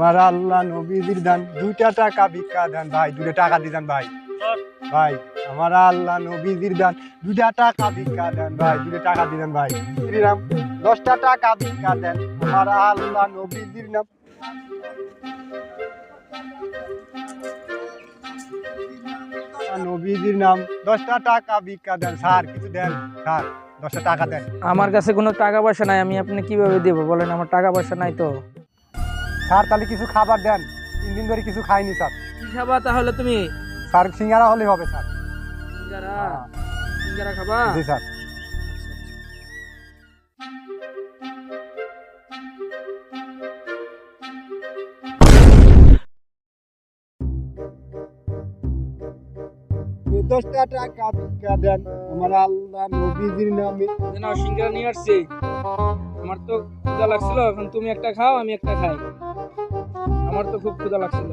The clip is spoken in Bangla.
আমার আল্লাহ নবীজির দান, 2টা টাকা ভিক্ষা দেন ভাই, 2টা টাকা দিবেন ভাই। ভাই আমার আল্লাহ নবীজির দান, 2টা টাকা ভিক্ষা দেন ভাই, 2টা টাকা দিবেন ভাই। শ্রীরাম 10টা টাকা ভিক্ষা দেন, আমার আল্লাহ নবীজির নাম। নবীজির নাম, 10টা টাকা ভিক্ষা দেন স্যার, কিছু দেন স্যার, 10টা টাকা দেন। আমার কাছে কোনো টাকা পয়সা নাই, আমি আপনি কিভাবে দেব বলেন? আমার টাকা পয়সা নাই তো। স্যার তাহলে কিছু খাবার দেন, 3 দিন ধরে কিছু খাইনি স্যার। কি খাবা তাহলে তুমি? স্যার সিঙ্গারা হলেই হবে স্যার। সিঙ্গারা? সিঙ্গারা খাবা? জি স্যার। দশটা টাকা ভিক্ষা দেন, আমার আল্লাহ নবীজির নামে। নাও সিঙ্গারা নিয়ে আসছি। আমার তো ক্ষুধা লাগছিল, এখন তুমি একটা খাও আমি একটা খাই। আমার তো খুব ক্ষুধা লাগছিল।